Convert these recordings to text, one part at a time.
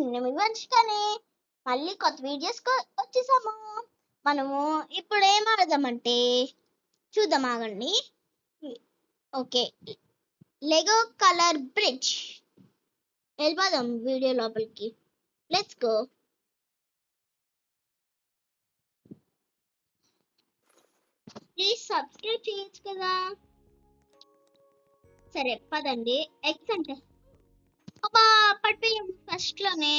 నేను మీ వంశికని మళ్ళీ కొత్త వీడియోస్ వచ్చేసాము. మనము ఇప్పుడు ఏం ఆడదామంటే చూద్దాం, ఆగండి. Okay, Lego colour bridge. వెళ్ళిపోదాం వీడియో లోపలికి. Let's go. ప్లీజ్ సబ్స్క్రైబ్ చేయొచ్చు కదా. సరే పదండి. ఎక్స్ అంటే అబ్బా పడిపోయాం ఫస్ట్ లోనే.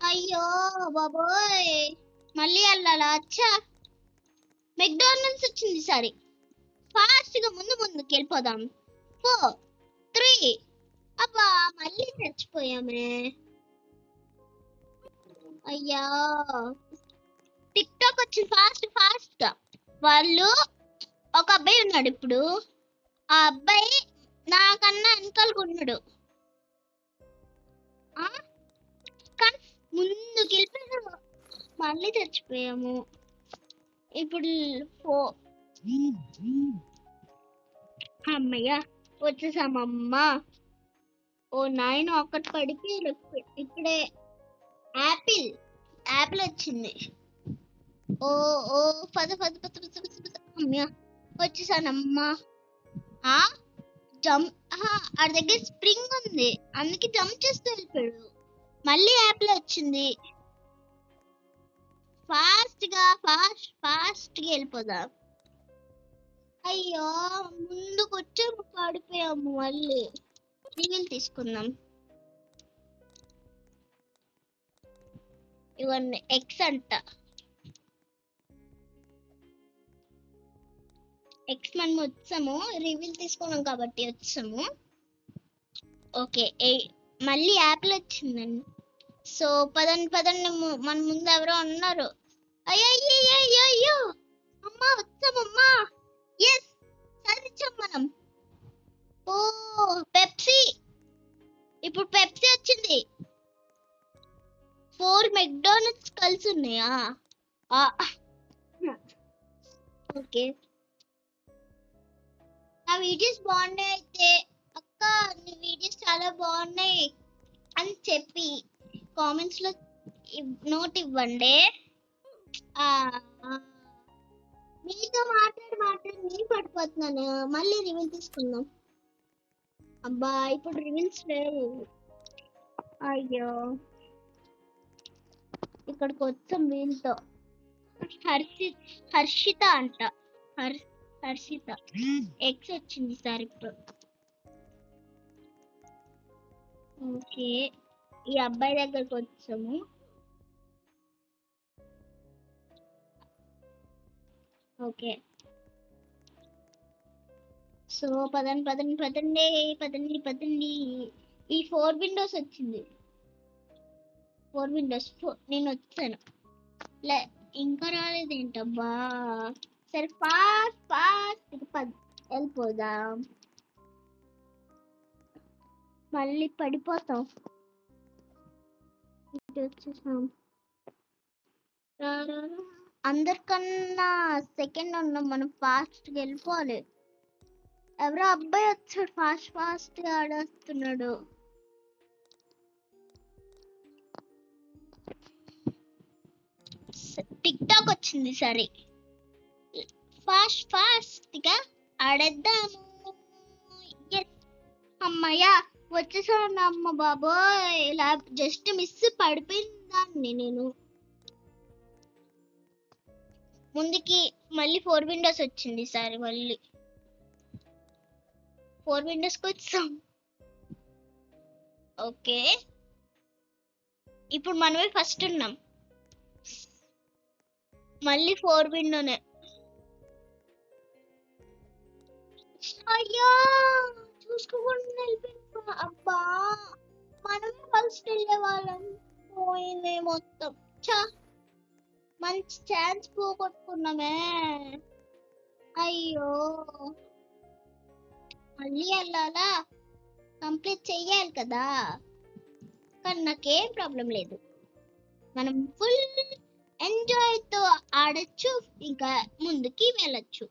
అయ్యో బాబోయ్, మళ్ళీ వెళ్ళాలా? అచ్చా, మెక్డానల్డ్స్ వచ్చింది. సరే ఫాస్ట్ గా ముందుకు వెళ్ళిపోదాం. 4 3 అబ్బా మళ్ళీ చచ్చిపోయామే. అయ్యా, టిక్ టాక్ వచ్చింది. ఫాస్ట్ గా వాళ్ళు ఒక అబ్బాయి ఉన్నాడు. ఇప్పుడు ఆ అబ్బాయి నాకన్నా వెనకాలకు ఉన్నాడు. కానీ ముందుకు వెళ్ళిపోయాము, మళ్ళీ చచ్చిపోయాము. ఇప్పుడు అమ్మయ్య వచ్చేసామమ్మా. ఓ నాయన, ఒక్కటి పడిపోయారు. ఇప్పుడే యాపిల్ వచ్చింది. ఓ ఓ పద అమ్మయ్య వచ్చేసానమ్మా. జంప్, ఆడి దగ్గర స్ప్రింగ్ ఉంది, అందుకే జంప్ చేస్తూ వెళ్ళిపోయాడు. మళ్ళీ యాపిల్ వచ్చింది. ఫాస్ట్ గా వెళ్ళిపోదాం. అయ్యో ముందుకు వచ్చి పడిపోయాము. మళ్ళీ రివీల్ తీసుకుందాం. ఇవన్నీ ఎక్స్ అంట. ఎక్స్ మనం వచ్చాము, రివీల్ తీసుకున్నాం కాబట్టి వచ్చాము. ఓకే, మళ్ళీ యాపిల్ వచ్చిందండి. సో పదండి మన ముందు ఎవరో ఉన్నారు. అయ్యో అమ్మా వచ్చామమ్మా. ఎస్ సాధించాం మనం. ఓ పెప్సీ, ఇప్పుడు పెప్సీ వచ్చింది. 4 మెక్డానల్డ్స్ కలిసి ఉన్నాయా? ఓకే, నా వీడియోస్ బాగున్నాయి అయితే అక్క, నీ వీడియోస్ చాలా బాగున్నాయి అని చెప్పి కామెంట్స్ లో నోట్ ఇవ్వండి. మీతో మాట్లాడి నేను పడిపోతున్నాను. మళ్ళీ రివీల్ తీసుకుందాం. అబ్బా ఇప్పుడు రివీల్స్ లేవు. అయ్యో, ఇక్కడికి వచ్చాం వీళ్ళతో. హర్షిత అంట. హర్షిత ఎక్స్ వచ్చింది సార్ ఇప్పుడు. ఓకే, ఈ అబ్బాయి దగ్గరకు వచ్చాము. ఓకే, సో పదండి. ఈ 4 విండోస్ వచ్చింది. 4 విండోస్ నేను వచ్చాను. ఇంకా రాలేదేంటబ్బా. సరే ఫాస్ట్ వెళ్ళిపోదాం. మళ్ళీ పడిపోతాం. వచ్చేసాం. అందరికన్నా సెకండ్ ఉన్నాం మనం. ఫాస్ట్ గా వెళ్ళిపోవాలి. ఎవరో అబ్బాయి వచ్చాడు, ఫాస్ట్ గా ఆడేస్తున్నాడు. టిక్ టాక్ వచ్చింది. సరే ఫాస్ట్ గా ఆడేద్దాము. అమ్మయ్య వచ్చేసాను. అమ్మ బాబోయ్, ఇలా జస్ట్ మిస్ పడిపోయిందాన్ని నేను. ముందుకి మళ్ళీ 4 విండోస్ వచ్చింది. సరే మళ్ళీ 4 విండోస్కి వచ్చాం. ఓకే, ఇప్పుడు మనమే ఫస్ట్ ఉన్నాం. మళ్ళీ 4 విండోనే. అయ్యో చూసుకోకుండా వెళ్ళిపోయింది. అబ్బా మనమే ఫస్ట్ వెళ్ళే వాళ్ళం. పోయింది మొత్తం. మంచి ఛాన్స్ పోగొట్టుకున్నామే. అయ్యో మళ్ళీ వెళ్ళాలా? కంప్లీట్ చెయ్యాలి కదా. కానీ నాకేం ప్రాబ్లం లేదు. మనం ఫుల్ ఎంజాయ్ తో ఆడచ్చు, ఇంకా ముందుకి వెళ్ళచ్చు.